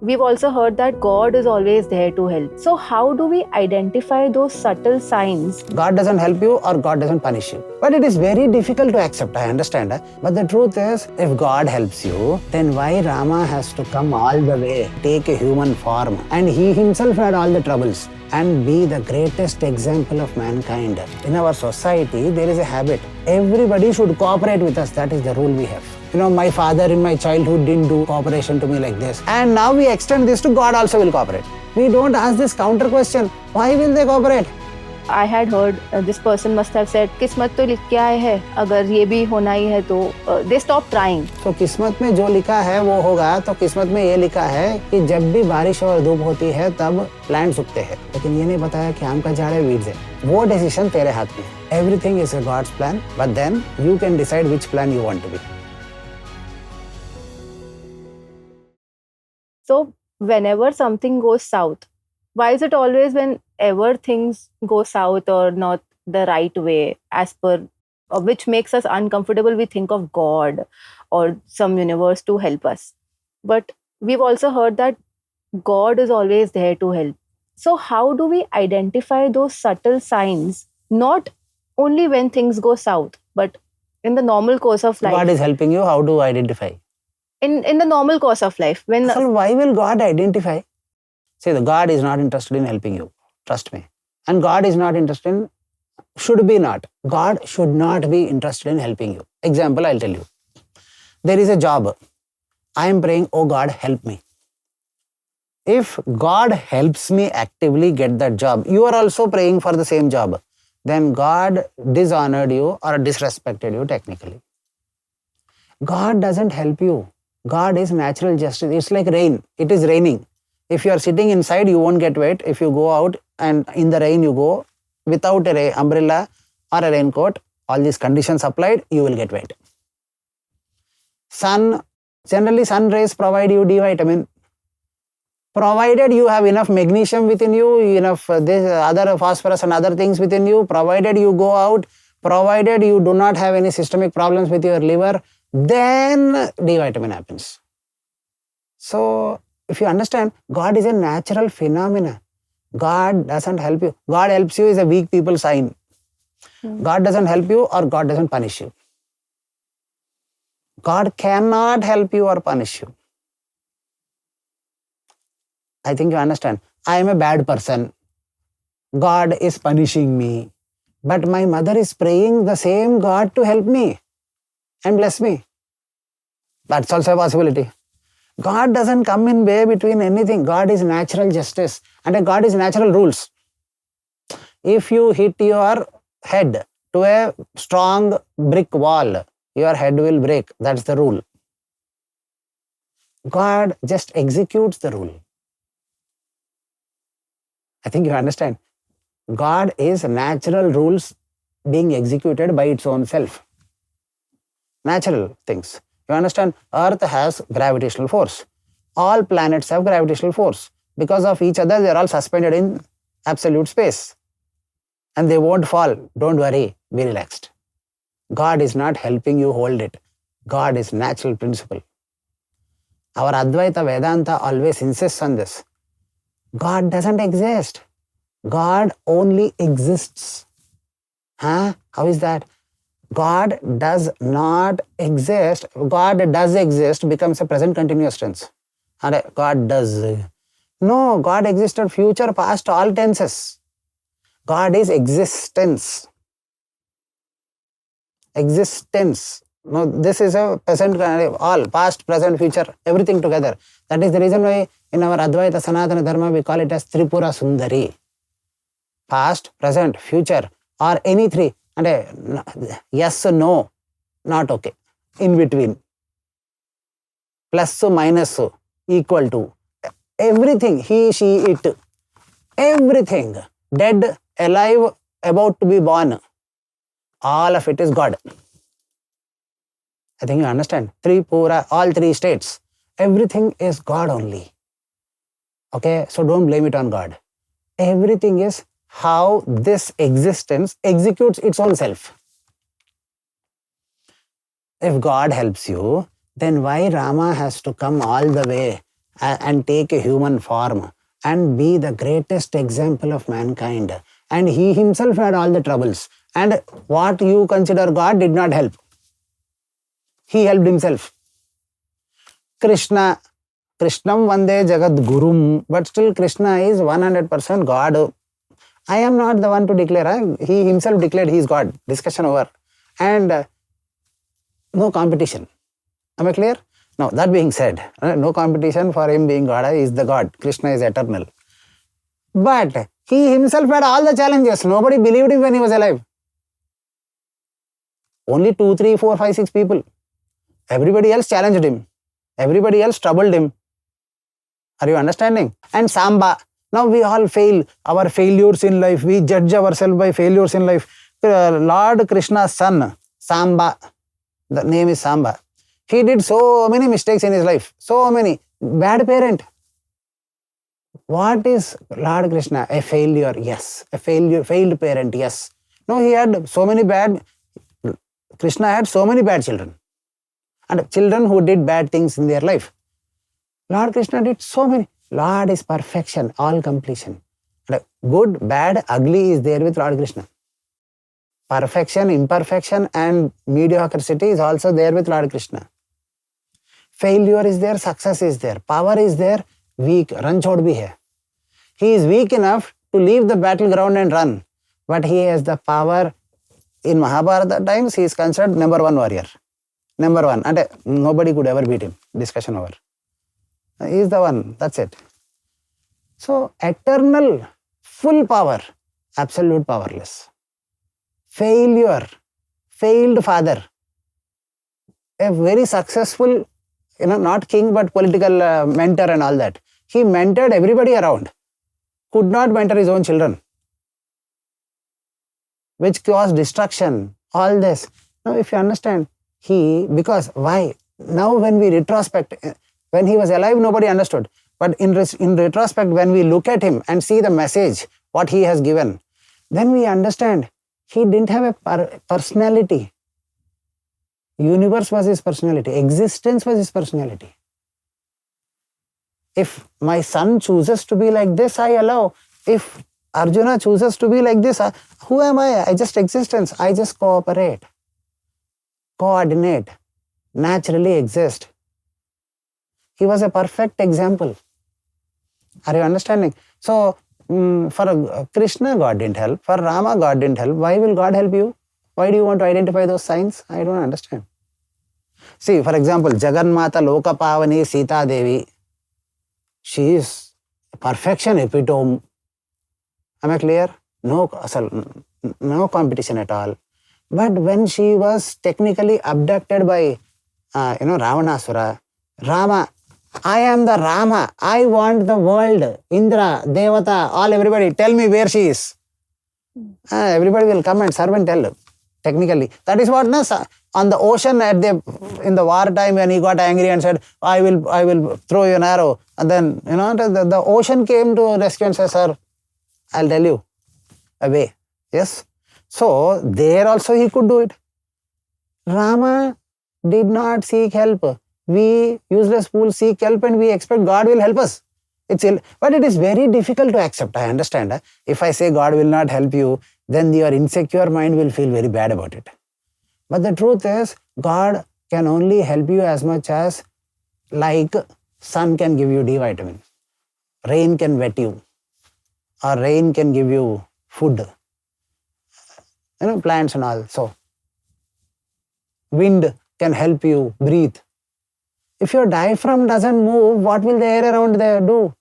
We've also heard that God is always there to help. So how do we identify those subtle signs? God doesn't help you or God doesn't punish you. But it is very difficult to accept, I understand. But the truth is, if God helps you, then why Rama has to come all the way, take a human form, and he himself had all the troubles, and be the greatest example of mankind. In our society, there is a habit. Everybody should cooperate with us. That is the rule we have. My father in my childhood didn't do cooperation to me like this. And now we extend this to God also will cooperate. We don't ask this counter question. Why will they cooperate? I had heard this person must have said, किस्मत तो लिख के आए है, अगर ये भी होना ही है तो they stop trying. तो किस्मत में जो लिखा है वो होगा. तो किस्मत में ये लिखा है कि जब भी बारिश और धूप होती है तब प्लांट्स उगते हैं. लेकिन ये नहीं बताया कि आम का झाड़ है, वीड्स है. वो डिसीजन तेरे हाथ में है. Everything is a God's plan, but then you can decide which plan you want to be. So whenever something goes south, why is it always whenever things go south or not the right way, as per which makes us uncomfortable, we think of God or some universe to help us? But we've also heard that God is always there to help. So how do we identify those subtle signs, not only when things go south, but in the normal course of life? God is helping you. How do you identify? In the normal course of life. So why will God identify? See, the God is not interested in helping you. Trust me. And God is not interested in, should be not. God should not be interested in helping you. Example, I'll tell you. There is a job. I am praying, oh God, help me. If God helps me actively get that job, you are also praying for the same job. Then God dishonored you or disrespected you technically. God doesn't help you. God is natural justice. It's like rain. It is raining. If you are sitting inside, you won't get wet. If you go out and in the rain you go without an umbrella or a raincoat, all these conditions applied, you will get wet. Generally sun rays provide you D vitamin. Provided you have enough magnesium within you, enough this other phosphorus and other things within you, provided you go out, provided you do not have any systemic problems with your liver, then D vitamin happens. So, if you understand, God is a natural phenomena. God doesn't help you. God helps you is a weak people sign. God doesn't help you or God doesn't punish you. God cannot help you or punish you. I think you understand. I am a bad person. God is punishing me. But my mother is praying the same God to help me and bless me. That's also a possibility. God doesn't come in way between anything. God is natural justice and God is natural rules. If you hit your head to a strong brick wall, your head will break. That's the rule. God just executes the rule. I think you understand. God is natural rules being executed by its own self. Natural things. You understand? Earth has gravitational force. All planets have gravitational force. Because of each other, they are all suspended in absolute space. And they won't fall. Don't worry. Be relaxed. God is not helping you hold it. God is natural principle. Our Advaita Vedanta always insists on this. God doesn't exist. God only exists. How is that? God does not exist. God does exist becomes a present continuous tense. God does. No, God existed future, past, all tenses. God is existence. Existence. No, this is a present, all past, present, future, everything together. That is the reason why in our Advaita Sanatana Dharma we call it as Tripura Sundari. Past, present, future, or any three. And yes, no, not okay. In between. Plus, minus, equal to. Everything, he, she, it. Everything. Dead, alive, about to be born. All of it is God. I think you understand. Tripura, all three states. Everything is God only. Okay, so don't blame it on God. Everything is how this existence executes its own self. If God helps you, then why Rama has to come all the way, and take a human form and be the greatest example of mankind. And he himself had all the troubles. And what you consider God did not help. He helped himself. Krishnam Vande Jagat Gurum, but still Krishna is 100% God. I am not the one to declare. He himself declared he is God. Discussion over. And no competition. Am I clear? Now, that being said, no competition for him being God. He is the God. Krishna is eternal. But he himself had all the challenges. Nobody believed him when he was alive. Only 2, 3, 4, 5, 6 people. Everybody else challenged him. Everybody else troubled him. Are you understanding? And Samba. Now we all fail. Our failures in life. We judge ourselves by failures in life. Lord Krishna's son, Samba. The name is Samba. He did so many mistakes in his life. So many. Bad parent. What is Lord Krishna? A failure, yes. A failed parent, yes. No, he had so many bad. Krishna had so many bad children. And children who did bad things in their life. Lord Krishna did so many. Lord is perfection, all completion. Good, bad, ugly is there with Lord Krishna. Perfection, imperfection and mediocrity is also there with Lord Krishna. Failure is there, success is there, power is there, weak, run chhod bhi hai. He is weak enough to leave the battleground and run. But he has the power. In Mahabharata times, he is considered number 1 warrior. Number 1. And nobody could ever beat him. Discussion over. He is the one. That's it. So, eternal, full power, absolute powerless. Failure, failed father. A very successful, not king but political mentor and all that. He mentored everybody around. Could not mentor his own children. Which caused destruction. All this. Now, if you understand, because why? Now, when we retrospect, when he was alive, nobody understood. But in retrospect, when we look at him and see the message, what he has given, then we understand he didn't have a personality. Universe was his personality. Existence was his personality. If my son chooses to be like this, I allow. If Arjuna chooses to be like this, who am I? I just existence. I just cooperate, coordinate, naturally exist. He was a perfect example. Are you understanding? So, for Krishna, God didn't help. For Rama, God didn't help. Why will God help you? Why do you want to identify those signs? I don't understand. See, for example, Jagannatha Lokapavani Sita Devi. She is perfection epitome. Am I clear? No competition at all. But when she was technically abducted by, Ravanasura, Rama, I am the Rama. I want the world. Indra, Devata, everybody, tell me where she is. Everybody will come and serve and tell. Technically. That is what, on the ocean in the war time when he got angry and said, I will throw you an arrow. And then, the ocean came to rescue and said, sir, I'll tell you, away. Yes. So, there also he could do it. Rama did not seek help. We useless fools seek help and we expect God will help us. But it is very difficult to accept. I understand. If I say God will not help you, then your insecure mind will feel very bad about it. But the truth is, God can only help you as much as, like, sun can give you D vitamin. Rain can wet you. Or rain can give you food. Plants and all. So, wind can help you breathe. If your diaphragm doesn't move, what will the air around there do?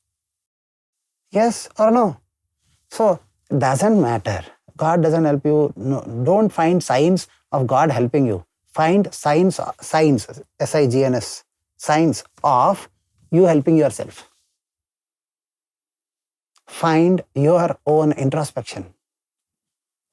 Yes or no? So, it doesn't matter. God doesn't help you. No, don't find signs of God helping you. Find signs, S-I-G-N-S, signs of you helping yourself. Find your own introspection.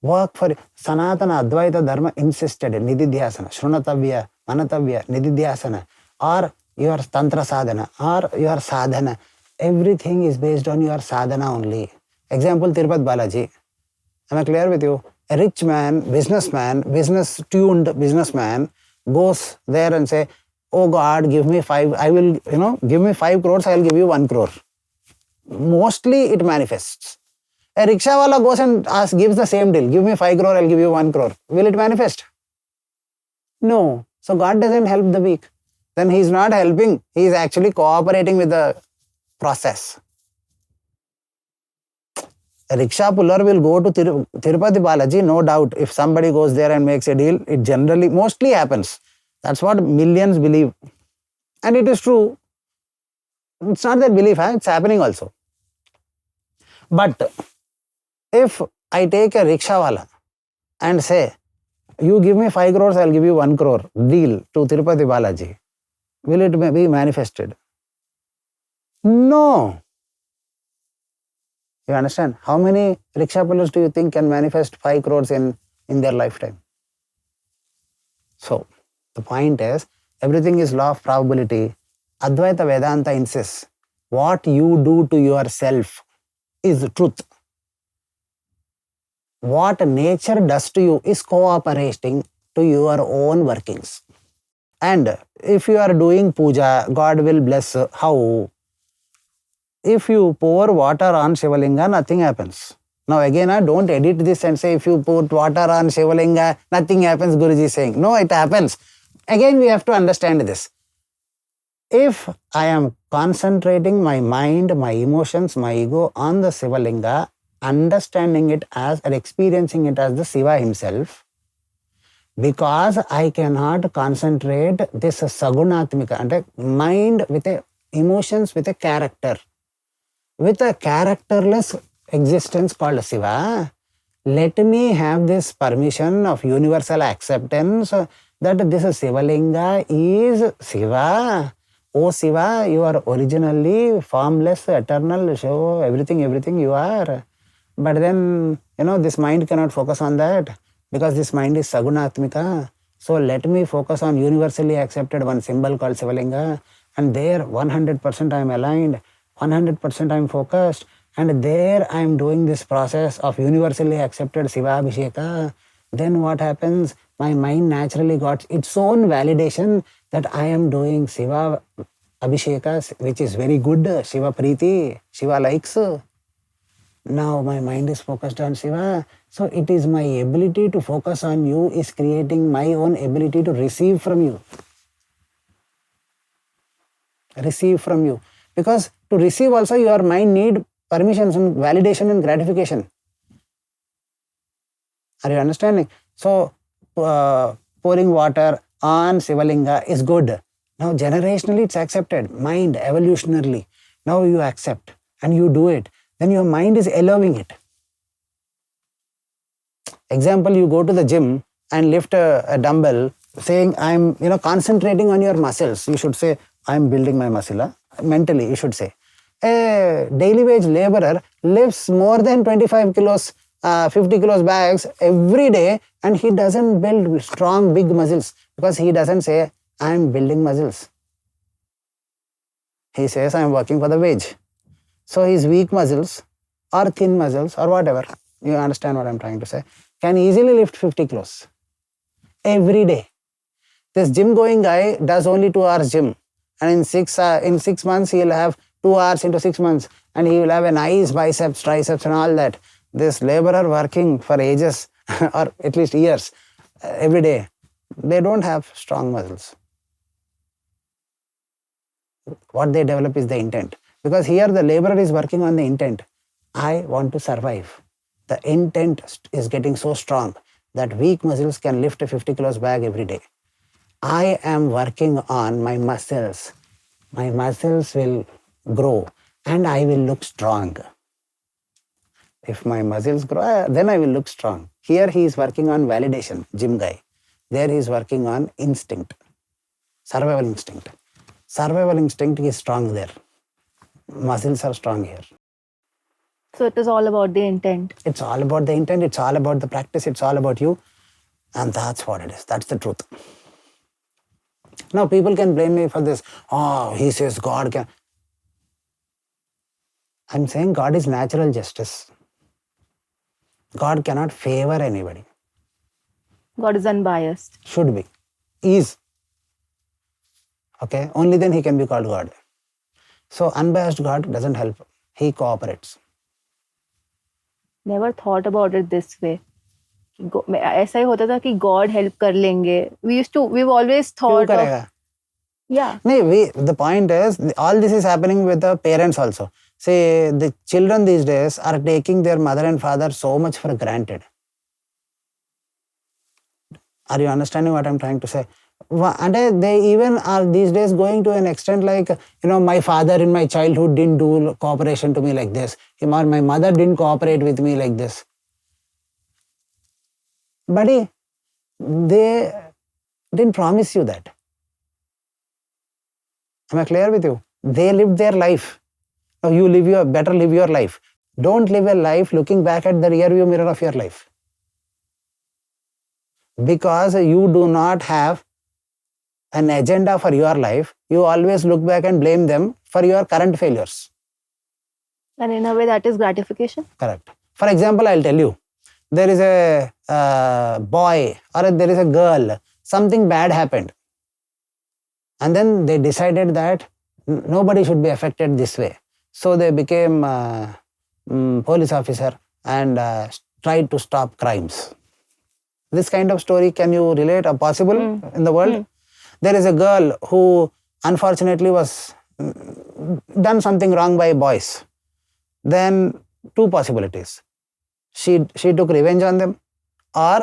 Work for Sanatana Advaita Dharma insisted Nididhyasana, Shrunatavya, Manatavya, Nididhyasana, or your Tantra Sadhana, or your Sadhana. Everything is based on your sadhana only. Example, Tirupati Balaji. Am I clear with you? A rich man, business-tuned businessman, goes there and say, oh God, give me 5, give me 5 crores, I will give you 1 crore. Mostly it manifests. A rickshawala goes and gives the same deal. Give me 5 crore, I'll give you 1 crore. Will it manifest? No. So God doesn't help the weak. Then He is not helping. He is actually cooperating with the process. A rickshaw puller will go to Tirupati Balaji, no doubt. If somebody goes there and makes a deal, it generally, mostly happens. That's what millions believe. And it is true. It's not that belief, it's happening also. But if I take a rickshawala and say, you give me 5 crores, I'll give you 1 crore, deal to Tirupati Balaji, will it be manifested? No. You understand? How many rickshaw pullers do you think can manifest 5 crores in their lifetime? So, the point is, everything is law of probability. Advaita Vedanta insists, what you do to yourself is truth. What nature does to you is cooperating to your own workings. And if you are doing puja, God will bless. How? If you pour water on Shivalinga, nothing happens. Now again, don't edit this and say if you put water on Shivalinga, nothing happens, Guruji is saying. No, it happens. Again, we have to understand this. If I am concentrating my mind, my emotions, my ego on the Shivalinga, understanding it as and experiencing it as the Shiva himself, because I cannot concentrate this Sagunatmika, and mind with a emotions with a character. With a characterless existence called Shiva, let me have this permission of universal acceptance that this Shivalinga is Shiva. Oh Shiva, you are originally formless, eternal, so everything you are. But then, this mind cannot focus on that because this mind is Sagunatmika. So let me focus on universally accepted one symbol called Shivalinga, and there 100% I am aligned. 100% I am focused, and there I am doing this process of universally accepted Shiva Abhisheka. Then what happens? My mind naturally got its own validation that I am doing Shiva Abhisheka, which is very good, Shiva Preeti, Shiva likes. Now my mind is focused on Shiva. So it is my ability to focus on you is creating my own ability to receive from you. Receive from you. Because to receive also your mind need permissions and validation and gratification. Are you understanding? So pouring water on Shivalinga is good. Now generationally it's accepted. Mind evolutionarily. Now you accept and you do it. Then your mind is allowing it. Example, you go to the gym and lift a dumbbell saying I'm concentrating on your muscles. You should say I'm building my muscle. Mentally you should say. A daily wage laborer lifts more than 25 kilos, 50 kilos bags every day, and he doesn't build strong big muscles because he doesn't say I'm building muscles. He says I'm working for the wage. So his weak muscles or thin muscles or whatever, you understand what I'm trying to say, can easily lift 50 kilos every day. This gym going guy does only 2 hours gym, and in 6 months he will have 2 hours into 6 months, and he will have a nice biceps, triceps and all that. This laborer working for ages or at least years every day, they don't have strong muscles. What they develop is the intent. Because here the laborer is working on the intent. I want to survive. The intent is getting so strong that weak muscles can lift a 50 kilos bag every day. I am working on my muscles. My muscles will grow and I will look strong. If my muscles grow, then I will look strong. Here he is working on validation, gym guy. There he is working on instinct, survival instinct. Survival instinct is strong there. Muscles are strong here. So it is all about the intent. It's all about the intent. It's all about the practice. It's all about you. And that's what it is. That's the truth. Now people can blame me for this. Oh, he says God can. I'm saying God is natural justice. God cannot favor anybody. God is unbiased. Should be. Is. Okay, only then he can be called God. So unbiased God doesn't help. He cooperates. Never thought about it this way. ऐसा ही होता था कि God help कर लेंगे. We've always क्यों thought of, करेगा? yeah. The point is, all this is happening with the parents also. See, the children these days are taking their mother and father so much for granted. Are you understanding what I'm trying to say? And they even are these days going to an extent like, my father in my childhood didn't do cooperation to me like this. Or my mother didn't cooperate with me like this. Buddy, they didn't promise you that. Am I clear with you? They lived their life. Now you better live your life. Don't live a life looking back at the rear view mirror of your life. Because you do not have an agenda for your life, you always look back and blame them for your current failures. And in a way, that is gratification. Correct. For example, I'll tell you, there is a boy or there is a girl, something bad happened. And then they decided that nobody should be affected this way. So they became police officer and tried to stop crimes. This kind of story, can you relate or possible in the world? There is a girl who unfortunately was done something wrong by boys. Then two possibilities. She took revenge on them, or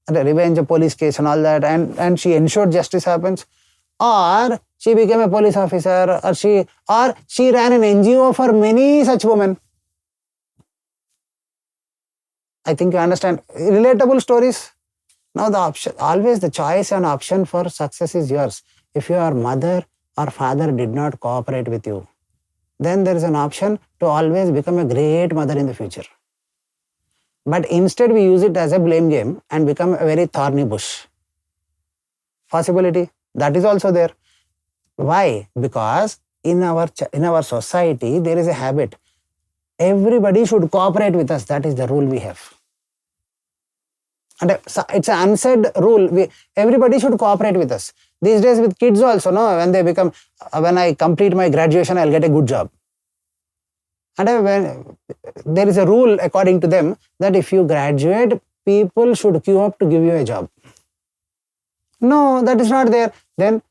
the revenge, a police case and all that, and she ensured justice happens, or she became a police officer, or she ran an NGO for many such women. I think you understand. Relatable stories. Now always the choice and option for success is yours. If your mother or father did not cooperate with you, then there is an option to always become a great mother in the future. But instead we use it as a blame game and become a very thorny bush. Possibility, that is also there. Why? Because in our society there is a habit. Everybody should cooperate with us. That is the rule we have. And it's an unsaid rule. Everybody should cooperate with us. These days with kids also, no, when I complete my graduation, I'll get a good job. And when there is a rule according to them that if you graduate, people should queue up to give you a job. No, that is not there. Then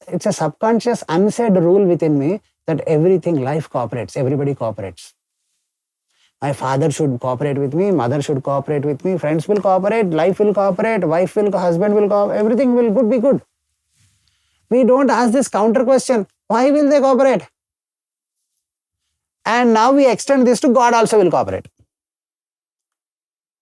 it's a subconscious, unsaid rule within me that everything, life cooperates, everybody cooperates. My father should cooperate with me, mother should cooperate with me, friends will cooperate, life will cooperate, wife will, husband will cooperate, everything will be good. We don't ask this counter question, why will they cooperate? And now we extend this to God also will cooperate.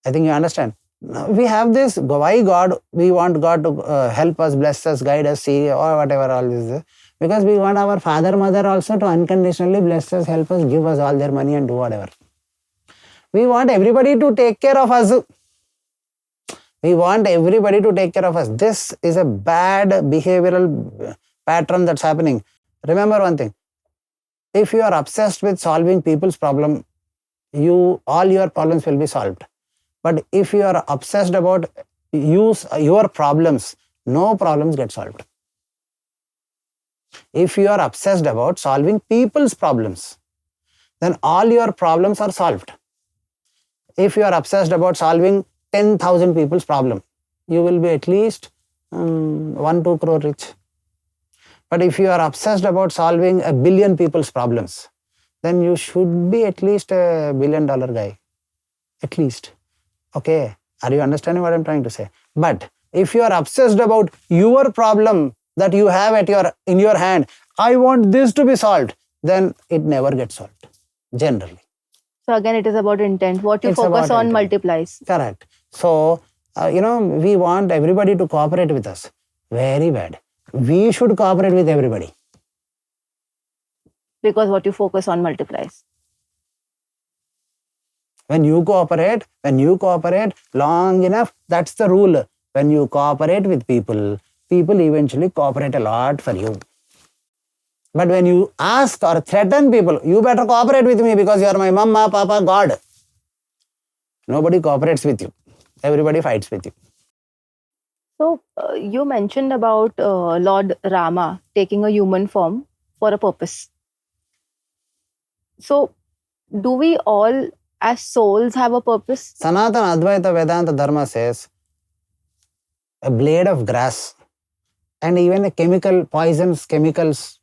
I think you understand. Now we have this, why God, we want God to help us, bless us, guide us, see, or whatever all this. Because we want our father, mother also to unconditionally bless us, help us, give us all their money and do whatever. We want everybody to take care of us. We want everybody to take care of us. This is a bad behavioral pattern that's happening. Remember one thing. If you are obsessed with solving people's problem, all your problems will be solved. But if you are obsessed about your problems, no problems get solved. If you are obsessed about solving people's problems, then all your problems are solved. If you are obsessed about solving 10,000 people's problem, you will be at least 1-2 crore rich. But if you are obsessed about solving 1 billion people's problems, then you should be at least $1 billion guy. At least. Okay. Are you understanding what I'm trying to say? But if you are obsessed about your problem that you have in your hand, I want this to be solved, then it never gets solved. Generally. So again, it is about intent. What you focus on multiplies. Correct. So, we want everybody to cooperate with us. Very bad. We should cooperate with everybody. Because what you focus on multiplies. When you cooperate long enough, that's the rule. When you cooperate with people eventually cooperate a lot for you. But when you ask or threaten people, you better cooperate with me because you are my mama, papa, God. Nobody cooperates with you. Everybody fights with you. So, you mentioned about Lord Rama taking a human form for a purpose. So, do we all as souls have a purpose? Sanatana Advaita Vedanta Dharma says a blade of grass and even a chemical, poisons, chemicals.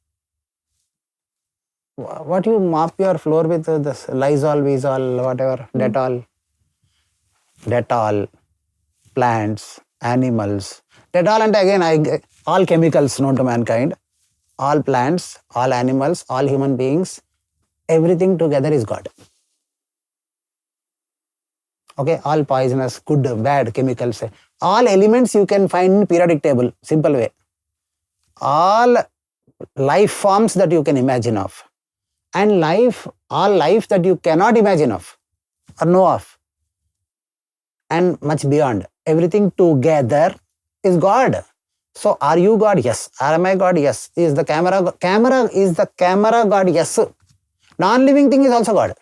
What you mop your floor with this Lysol, Visol, whatever, Dettol, plants, animals. Dettol and again, all chemicals known to mankind, all plants, all animals, all human beings, everything together is God. Okay, all poisonous, good, bad chemicals, all elements you can find in periodic table, simple way. All life forms that you can imagine of, and all life that you cannot imagine of or know of, and much beyond. Everything together is God. So are you God? Yes. Am I God? Yes. Is the camera God? Yes. Non-living thing is also God.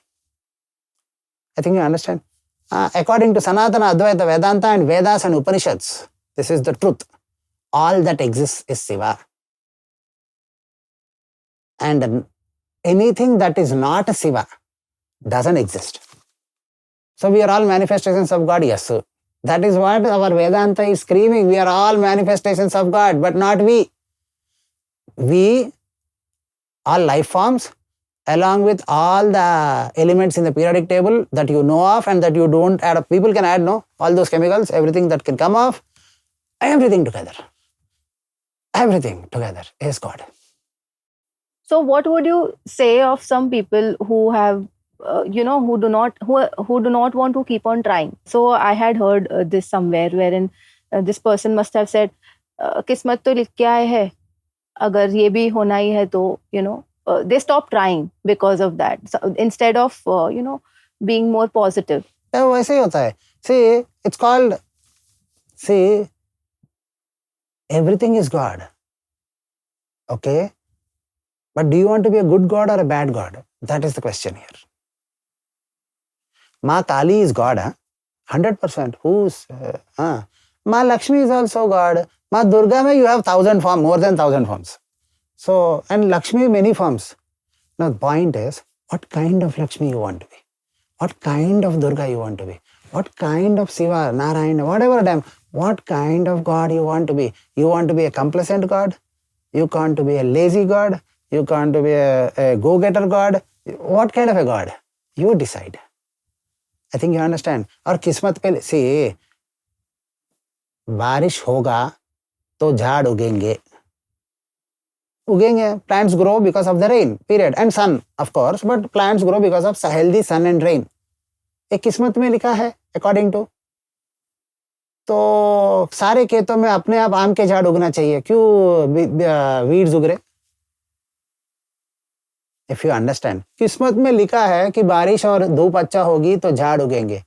I think you understand. According to Sanatana Advaita Vedanta and Vedas and Upanishads, this is the truth. All that exists is Shiva. And anything that is not Shiva doesn't exist. So we are all manifestations of God, yes. That is what our Vedanta is screaming. We are all manifestations of God, but not we. We, all life forms, along with all the elements in the periodic table that you know of and that you don't add up. People can add, no? All those chemicals, everything that can come off, everything together. Everything together is God. So, what would you say of some people who have, who do not want to keep on trying? So, I had heard this somewhere wherein this person must have said, "किस्मत तो लिख के आए है, अगर ये भी होना ही है तो they stop trying because of that. So, instead of being more positive." वैसे ही होता है. See, it's called. See, everything is God. Okay. But do you want to be a good God or a bad God? That is the question here. Ma Kali is God, 100%. Who's Ma Lakshmi is also God. Ma Durga, you have 1,000 forms, more than 1,000 forms. So, and Lakshmi many forms. Now the point is, what kind of Lakshmi you want to be? What kind of Durga you want to be? What kind of Shiva, Narayana, whatever damn, what kind of God you want to be? You want to be a complacent God? You want to be a lazy God? You want to be a go-getter God? What kind of a God? You decide. I think you understand. और किस्मत पे see, बारिश होगा तो झाड़ उगेंगे. Plants grow because of the rain, period. And sun, of course, but plants grow because of healthy sun and rain. एक किस्मत में लिखा है, according to. तो सारे खेतों में अपने आप आम के झाड़ उगना चाहिए. क्यों weeds उग रहे? If you understand, किस्मत में लिखा है कि बारिश और धूप अच्छा होगी तो झाड़ उगेंगे.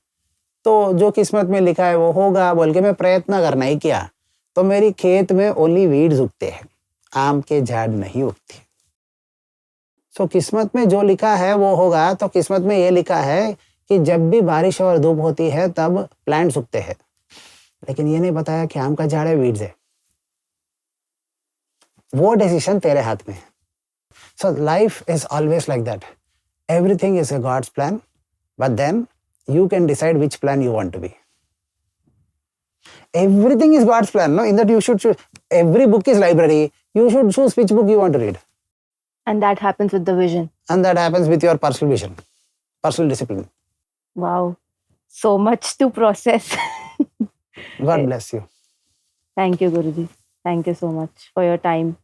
तो जो किस्मत में लिखा है वो होगा बोल के मैं प्रयत्न करना ही किया तो मेरी खेत में ओनली वीड्स उगते हैं, आम के झाड़ नहीं उगते. सो किस्मत में जो लिखा है वो होगा. तो किस्मत में ये लिखा है कि जब भी बारिश और धूप होती है तब प्लांट्स उगते हैं, लेकिन ये नहीं बताया कि आम का झाड़ है, वीड्स है. वो डिसीजन तेरे हाथ में है. So life is always like that. Everything is a God's plan, but then you can decide which plan you want to be. Everything is God's plan, no? In that you should choose. Every book is library. You should choose which book you want to read. And that happens with the vision. And that happens with your personal vision, personal discipline. Wow. So much to process. God bless you. Thank you, Guruji. Thank you so much for your time.